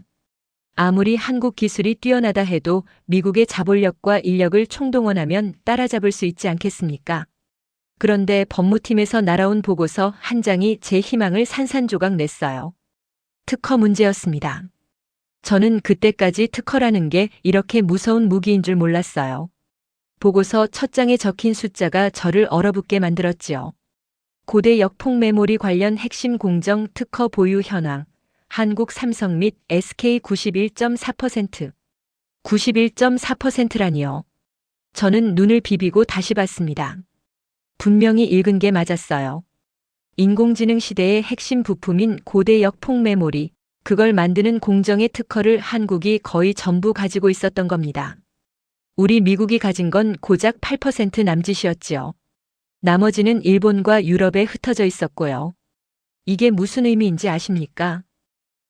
아무리 한국 기술이 뛰어나다 해도 미국의 자본력과 인력을 총동원하면 따라잡을 수 있지 않겠습니까? 그런데 법무팀에서 날아온 보고서 한 장이 제 희망을 산산조각 냈어요. 특허 문제였습니다. 저는 그때까지 특허라는 게 이렇게 무서운 무기인 줄 몰랐어요. 보고서 첫 장에 적힌 숫자가 저를 얼어붙게 만들었지요. 고대 역폭 메모리 관련 핵심 공정 특허 보유 현황, 한국 삼성 및 SK 91.4%. 91.4%라니요. 저는 눈을 비비고 다시 봤습니다. 분명히 읽은 게 맞았어요. 인공지능 시대의 핵심 부품인 고대 역폭 메모리, 그걸 만드는 공정의 특허를 한국이 거의 전부 가지고 있었던 겁니다. 우리 미국이 가진 건 고작 8% 남짓이었지요. 나머지는 일본과 유럽에 흩어져 있었고요. 이게 무슨 의미인지 아십니까?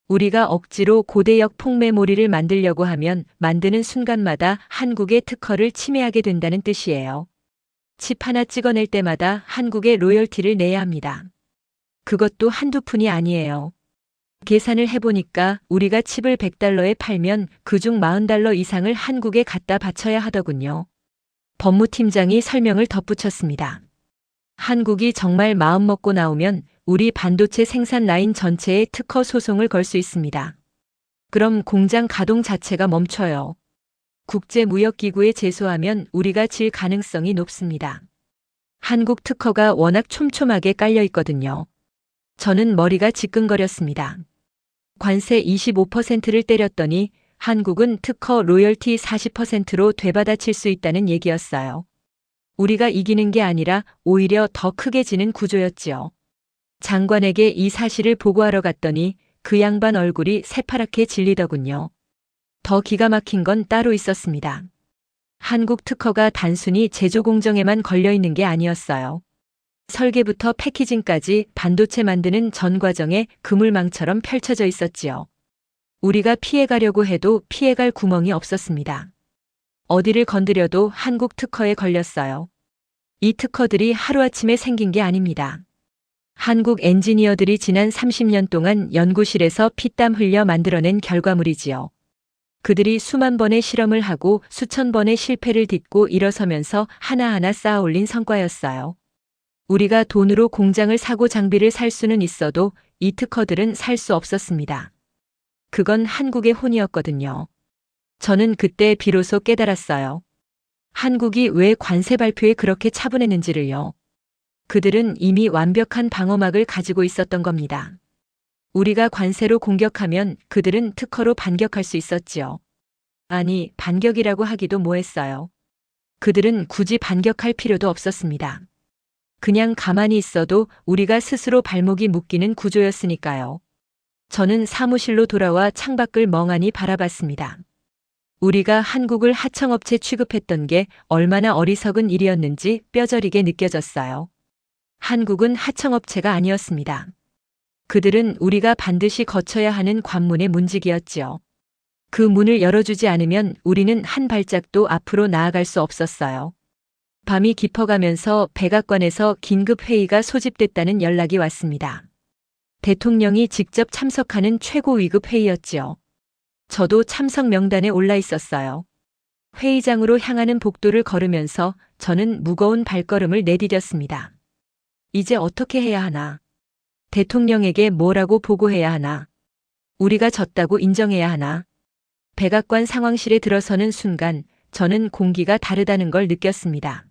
우리가 억지로 고대역 폭메모리를 만들려고 하면 만드는 순간마다 한국의 특허를 침해하게 된다는 뜻이에요. 칩 하나 찍어낼 때마다 한국에 로열티를 내야 합니다. 그것도 한두 푼이 아니에요. 계산을 해보니까 우리가 칩을 $100에 팔면 그중 $40 이상을 한국에 갖다 바쳐야 하더군요. 법무팀장이 설명을 덧붙였습니다. 한국이 정말 마음먹고 나오면 우리 반도체 생산 라인 전체에 특허 소송을 걸 수 있습니다. 그럼 공장 가동 자체가 멈춰요. 국제무역기구에 제소하면 우리가 질 가능성이 높습니다. 한국 특허가 워낙 촘촘하게 깔려 있거든요. 저는 머리가 지끈거렸습니다. 관세 25%를 때렸더니 한국은 특허 로열티 40%로 되받아칠 수 있다는 얘기였어요. 우리가 이기는 게 아니라 오히려 더 크게 지는 구조였지요. 장관에게 이 사실을 보고하러 갔더니 그 양반 얼굴이 새파랗게 질리더군요. 더 기가 막힌 건 따로 있었습니다. 한국 특허가 단순히 제조 공정에만 걸려 있는 게 아니었어요. 설계부터 패키징까지 반도체 만드는 전 과정에 그물망처럼 펼쳐져 있었지요. 우리가 피해가려고 해도 피해갈 구멍이 없었습니다. 어디를 건드려도 한국 특허에 걸렸어요. 이 특허들이 하루아침에 생긴 게 아닙니다. 한국 엔지니어들이 지난 30년 동안 연구실에서 피땀 흘려 만들어낸 결과물이지요. 그들이 수만 번의 실험을 하고 수천 번의 실패를 딛고 일어서면서 하나하나 쌓아 올린 성과였어요. 우리가 돈으로 공장을 사고 장비를 살 수는 있어도 이 특허들은 살 수 없었습니다. 그건 한국의 혼이었거든요. 저는 그때 비로소 깨달았어요. 한국이 왜 관세 발표에 그렇게 차분했는지를요. 그들은 이미 완벽한 방어막을 가지고 있었던 겁니다. 우리가 관세로 공격하면 그들은 특허로 반격할 수 있었지요. 아니, 반격이라고 하기도 뭐했어요. 그들은 굳이 반격할 필요도 없었습니다. 그냥 가만히 있어도 우리가 스스로 발목이 묶이는 구조였으니까요. 저는 사무실로 돌아와 창밖을 멍하니 바라봤습니다. 우리가 한국을 하청업체 취급했던 게 얼마나 어리석은 일이었는지 뼈저리게 느껴졌어요. 한국은 하청업체가 아니었습니다. 그들은 우리가 반드시 거쳐야 하는 관문의 문지기였지요. 그 문을 열어주지 않으면 우리는 한 발짝도 앞으로 나아갈 수 없었어요. 밤이 깊어가면서 백악관에서 긴급회의가 소집됐다는 연락이 왔습니다. 대통령이 직접 참석하는 최고 위급 회의였지요. 저도 참석 명단에 올라 있었어요. 회의장으로 향하는 복도를 걸으면서 저는 무거운 발걸음을 내디뎠습니다. 이제 어떻게 해야 하나? 대통령에게 뭐라고 보고해야 하나? 우리가 졌다고 인정해야 하나? 백악관 상황실에 들어서는 순간 저는 공기가 다르다는 걸 느꼈습니다.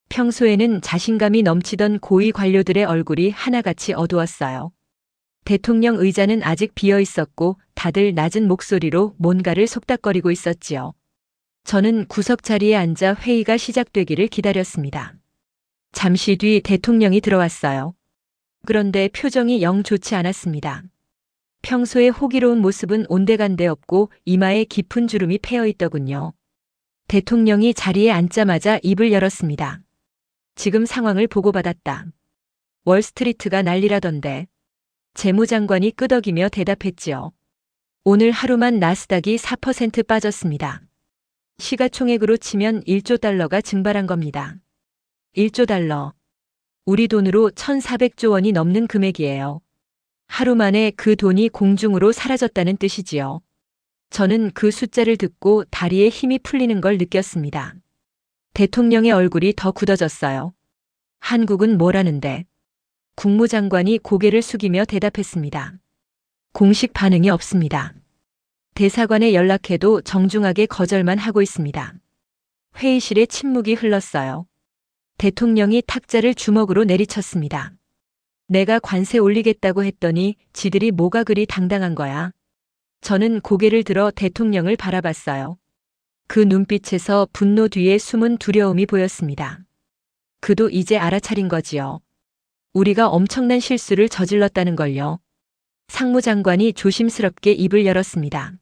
평소에는 자신감이 넘치던 고위 관료들의 얼굴이 하나같이 어두웠어요. 대통령 의자는 아직 비어 있었고 다들 낮은 목소리로 뭔가를 속닥거리고 있었지요. 저는 구석 자리에 앉아 회의가 시작되기를 기다렸습니다. 잠시 뒤 대통령이 들어왔어요. 그런데 표정이 영 좋지 않았습니다. 평소의 호기로운 모습은 온데간데 없고 이마에 깊은 주름이 패여 있더군요. 대통령이 자리에 앉자마자 입을 열었습니다. 지금 상황을 보고받았다. 월스트리트가 난리라던데. 재무장관이 끄덕이며 대답했지요. 오늘 하루만 나스닥이 4% 빠졌습니다. 시가총액으로 치면 1조 달러가 증발한 겁니다. 1조 달러. 우리 돈으로 1,400조 원이 넘는 금액이에요. 하루 만에 그 돈이 공중으로 사라졌다는 뜻이지요. 저는 그 숫자를 듣고 다리에 힘이 풀리는 걸 느꼈습니다. 대통령의 얼굴이 더 굳어졌어요. 한국은 뭐라는데? 국무장관이 고개를 숙이며 대답했습니다. 공식 반응이 없습니다. 대사관에 연락해도 정중하게 거절만 하고 있습니다. 회의실에 침묵이 흘렀어요. 대통령이 탁자를 주먹으로 내리쳤습니다. 내가 관세 올리겠다고 했더니 지들이 뭐가 그리 당당한 거야. 저는 고개를 들어 대통령을 바라봤어요. 그 눈빛에서 분노 뒤에 숨은 두려움이 보였습니다. 그도 이제 알아차린 거지요. 우리가 엄청난 실수를 저질렀다는 걸요. 상무장관이 조심스럽게 입을 열었습니다.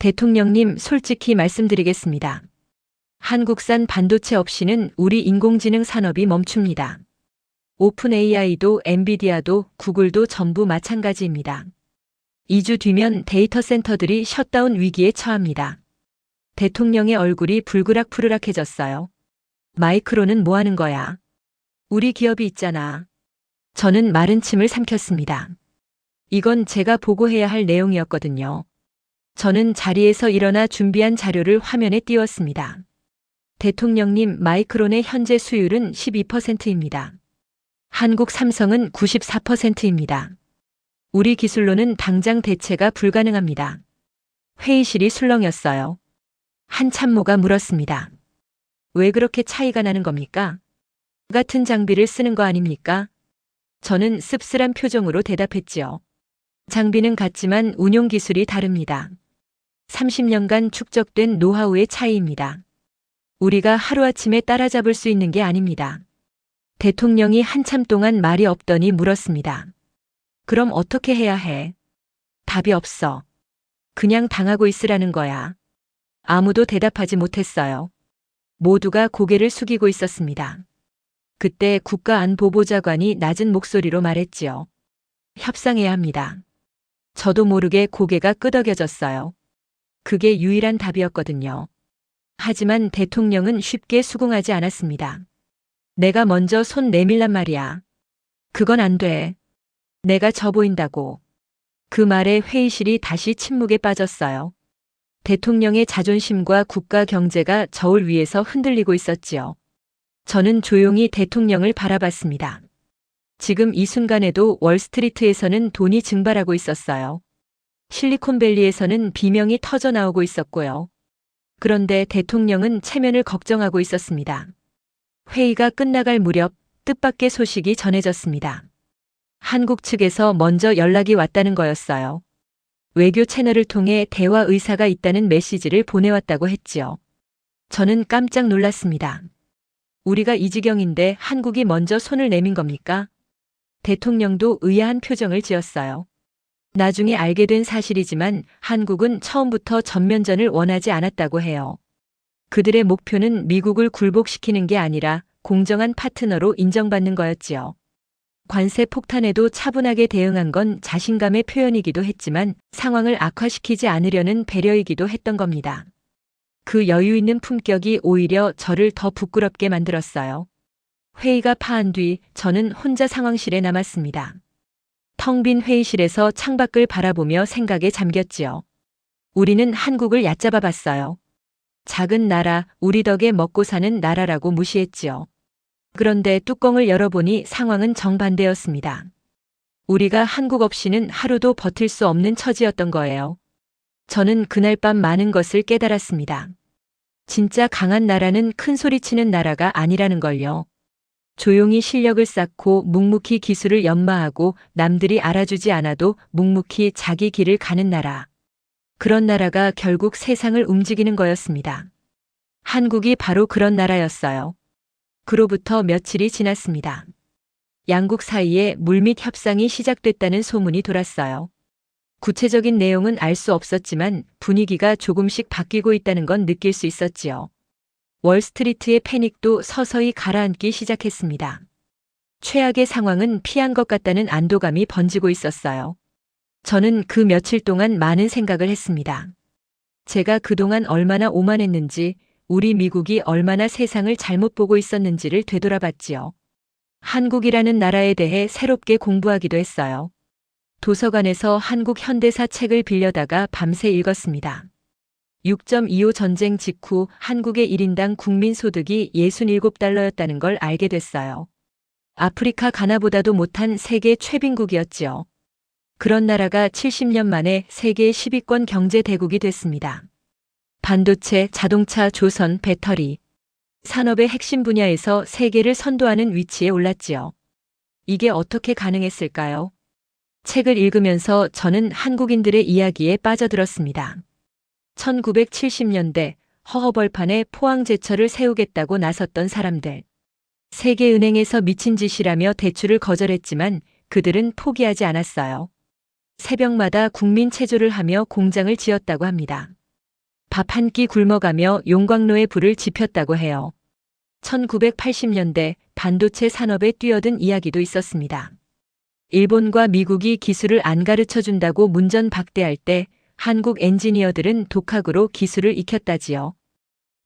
대통령님, 솔직히 말씀드리겠습니다. 한국산 반도체 없이는 우리 인공지능 산업이 멈춥니다. 오픈 AI도 엔비디아도 구글도 전부 마찬가지입니다. 2주 뒤면 데이터 센터들이 셧다운 위기에 처합니다. 대통령의 얼굴이 불그락푸르락해졌어요. 마이크론은 뭐 하는 거야? 우리 기업이 있잖아. 저는 마른 침을 삼켰습니다. 이건 제가 보고해야 할 내용이었거든요. 저는 자리에서 일어나 준비한 자료를 화면에 띄웠습니다. 대통령님, 마이크론의 현재 수율은 12%입니다. 한국 삼성은 94%입니다. 우리 기술로는 당장 대체가 불가능합니다. 회의실이 술렁였어요. 한 참모가 물었습니다. 왜 그렇게 차이가 나는 겁니까? 같은 장비를 쓰는 거 아닙니까? 저는 씁쓸한 표정으로 대답했지요. 장비는 같지만 운용 기술이 다릅니다. 30년간 축적된 노하우의 차이입니다. 우리가 하루아침에 따라잡을 수 있는 게 아닙니다. 대통령이 한참 동안 말이 없더니 물었습니다. 그럼 어떻게 해야 해? 답이 없어. 그냥 당하고 있으라는 거야. 아무도 대답하지 못했어요. 모두가 고개를 숙이고 있었습니다. 그때 국가안보보좌관이 낮은 목소리로 말했지요. 협상해야 합니다. 저도 모르게 고개가 끄덕여졌어요. 그게 유일한 답이었거든요. 하지만 대통령은 쉽게 수긍하지 않았습니다. 내가 먼저 손 내밀란 말이야. 그건 안 돼. 내가 져 보인다고. 그 말에 회의실이 다시 침묵에 빠졌어요. 대통령의 자존심과 국가 경제가 저울 위에서 흔들리고 있었지요. 저는 조용히 대통령을 바라봤습니다. 지금 이 순간에도 월스트리트에서는 돈이 증발하고 있었어요. 실리콘밸리에서는 비명이 터져 나오고 있었고요. 그런데 대통령은 체면을 걱정하고 있었습니다. 회의가 끝나갈 무렵 뜻밖의 소식이 전해졌습니다. 한국 측에서 먼저 연락이 왔다는 거였어요. 외교 채널을 통해 대화 의사가 있다는 메시지를 보내왔다고 했지요. 저는 깜짝 놀랐습니다. 우리가 이 지경인데 한국이 먼저 손을 내민 겁니까? 대통령도 의아한 표정을 지었어요. 나중에 알게 된 사실이지만 한국은 처음부터 전면전을 원하지 않았다고 해요. 그들의 목표는 미국을 굴복시키는 게 아니라 공정한 파트너로 인정받는 거였지요. 관세 폭탄에도 차분하게 대응한 건 자신감의 표현이기도 했지만 상황을 악화시키지 않으려는 배려이기도 했던 겁니다. 그 여유 있는 품격이 오히려 저를 더 부끄럽게 만들었어요. 회의가 파한 뒤 저는 혼자 상황실에 남았습니다. 텅 빈 회의실에서 창밖을 바라보며 생각에 잠겼지요. 우리는 한국을 얕잡아 봤어요. 작은 나라, 우리 덕에 먹고 사는 나라라고 무시했지요. 그런데 뚜껑을 열어보니 상황은 정반대였습니다. 우리가 한국 없이는 하루도 버틸 수 없는 처지였던 거예요. 저는 그날 밤 많은 것을 깨달았습니다. 진짜 강한 나라는 큰 소리치는 나라가 아니라는 걸요. 조용히 실력을 쌓고 묵묵히 기술을 연마하고 남들이 알아주지 않아도 묵묵히 자기 길을 가는 나라. 그런 나라가 결국 세상을 움직이는 거였습니다. 한국이 바로 그런 나라였어요. 그로부터 며칠이 지났습니다. 양국 사이에 물밑 협상이 시작됐다는 소문이 돌았어요. 구체적인 내용은 알 수 없었지만 분위기가 조금씩 바뀌고 있다는 건 느낄 수 있었지요. 월스트리트의 패닉도 서서히 가라앉기 시작했습니다. 최악의 상황은 피한 것 같다는 안도감이 번지고 있었어요. 저는 그 며칠 동안 많은 생각을 했습니다. 제가 그동안 얼마나 오만했는지, 우리 미국이 얼마나 세상을 잘못 보고 있었는지를 되돌아봤지요. 한국이라는 나라에 대해 새롭게 공부하기도 했어요. 도서관에서 한국 현대사 책을 빌려다가 밤새 읽었습니다. 6.25 전쟁 직후 한국의 1인당 국민소득이 67달러였다는 걸 알게 됐어요. 아프리카 가나보다도 못한 세계 최빈국이었지요. 그런 나라가 70년 만에 세계 10위권 경제 대국이 됐습니다. 반도체, 자동차, 조선, 배터리, 산업의 핵심 분야에서 세계를 선도하는 위치에 올랐지요. 이게 어떻게 가능했을까요? 책을 읽으면서 저는 한국인들의 이야기에 빠져들었습니다. 1970년대 허허벌판에 포항제철을 세우겠다고 나섰던 사람들. 세계은행에서 미친 짓이라며 대출을 거절했지만 그들은 포기하지 않았어요. 새벽마다 국민 체조를 하며 공장을 지었다고 합니다. 밥 한 끼 굶어가며 용광로에 불을 지폈다고 해요. 1980년대 반도체 산업에 뛰어든 이야기도 있었습니다. 일본과 미국이 기술을 안 가르쳐 준다고 문전박대할 때 한국 엔지니어들은 독학으로 기술을 익혔다지요.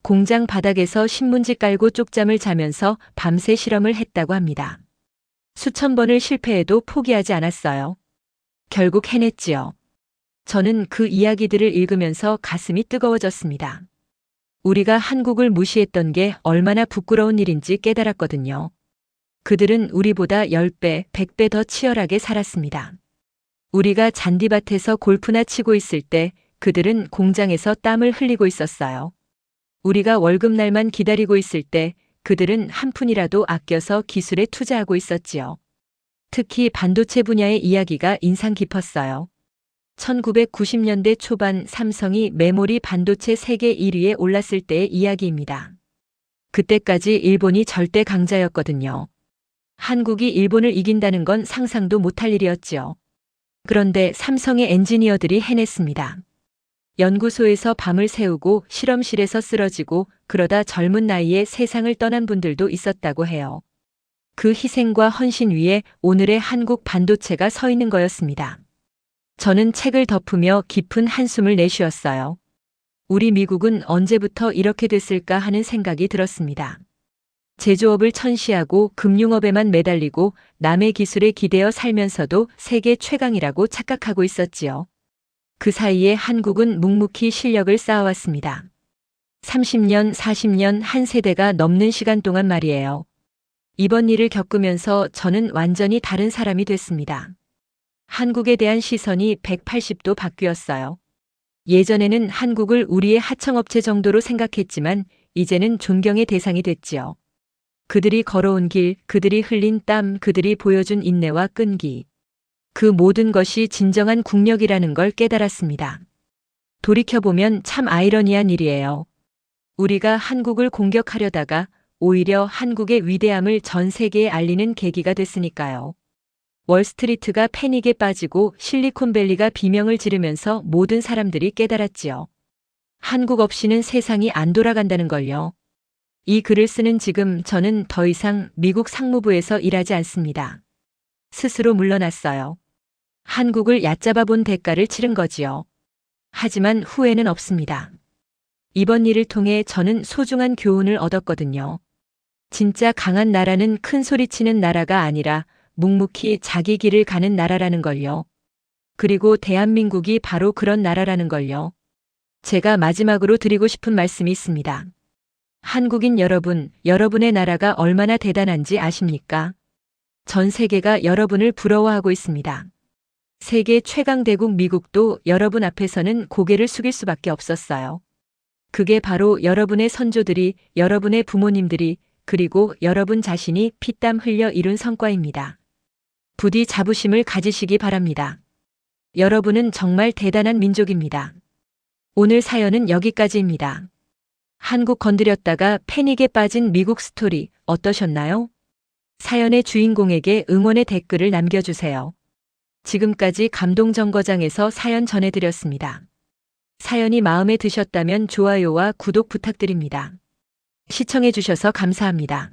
공장 바닥에서 신문지 깔고 쪽잠을 자면서 밤새 실험을 했다고 합니다. 수천 번을 실패해도 포기하지 않았어요. 결국 해냈지요. 저는 그 이야기들을 읽으면서 가슴이 뜨거워졌습니다. 우리가 한국을 무시했던 게 얼마나 부끄러운 일인지 깨달았거든요. 그들은 우리보다 10배, 100배 더 치열하게 살았습니다. 우리가 잔디밭에서 골프나 치고 있을 때 그들은 공장에서 땀을 흘리고 있었어요. 우리가 월급날만 기다리고 있을 때 그들은 한 푼이라도 아껴서 기술에 투자하고 있었지요. 특히 반도체 분야의 이야기가 인상 깊었어요. 1990년대 초반 삼성이 메모리 반도체 세계 1위에 올랐을 때의 이야기입니다. 그때까지 일본이 절대 강자였거든요. 한국이 일본을 이긴다는 건 상상도 못할 일이었지요. 그런데 삼성의 엔지니어들이 해냈습니다. 연구소에서 밤을 새우고 실험실에서 쓰러지고 그러다 젊은 나이에 세상을 떠난 분들도 있었다고 해요. 그 희생과 헌신 위에 오늘의 한국 반도체가 서 있는 거였습니다. 저는 책을 덮으며 깊은 한숨을 내쉬었어요. 우리 미국은 언제부터 이렇게 됐을까 하는 생각이 들었습니다. 제조업을 천시하고 금융업에만 매달리고 남의 기술에 기대어 살면서도 세계 최강이라고 착각하고 있었지요. 그 사이에 한국은 묵묵히 실력을 쌓아왔습니다. 30년, 40년 한 세대가 넘는 시간 동안 말이에요. 이번 일을 겪으면서 저는 완전히 다른 사람이 됐습니다. 한국에 대한 시선이 180도 바뀌었어요. 예전에는 한국을 우리의 하청업체 정도로 생각했지만 이제는 존경의 대상이 됐지요. 그들이 걸어온 길, 그들이 흘린 땀, 그들이 보여준 인내와 끈기. 그 모든 것이 진정한 국력이라는 걸 깨달았습니다. 돌이켜보면 참 아이러니한 일이에요. 우리가 한국을 공격하려다가 오히려 한국의 위대함을 전 세계에 알리는 계기가 됐으니까요. 월스트리트가 패닉에 빠지고 실리콘밸리가 비명을 지르면서 모든 사람들이 깨달았지요. 한국 없이는 세상이 안 돌아간다는 걸요. 이 글을 쓰는 지금 저는 더 이상 미국 상무부에서 일하지 않습니다. 스스로 물러났어요. 한국을 얕잡아 본 대가를 치른 거지요. 하지만 후회는 없습니다. 이번 일을 통해 저는 소중한 교훈을 얻었거든요. 진짜 강한 나라는 큰 소리치는 나라가 아니라 묵묵히 자기 길을 가는 나라라는 걸요. 그리고 대한민국이 바로 그런 나라라는 걸요. 제가 마지막으로 드리고 싶은 말씀이 있습니다. 한국인 여러분, 여러분의 나라가 얼마나 대단한지 아십니까? 전 세계가 여러분을 부러워하고 있습니다. 세계 최강 대국 미국도 여러분 앞에서는 고개를 숙일 수밖에 없었어요. 그게 바로 여러분의 선조들이, 여러분의 부모님들이, 그리고 여러분 자신이 피땀 흘려 이룬 성과입니다. 부디 자부심을 가지시기 바랍니다. 여러분은 정말 대단한 민족입니다. 오늘 사연은 여기까지입니다. 한국 건드렸다가 패닉에 빠진 미국 스토리 어떠셨나요? 사연의 주인공에게 응원의 댓글을 남겨주세요. 지금까지 감동정거장에서 사연 전해드렸습니다. 사연이 마음에 드셨다면 좋아요와 구독 부탁드립니다. 시청해주셔서 감사합니다.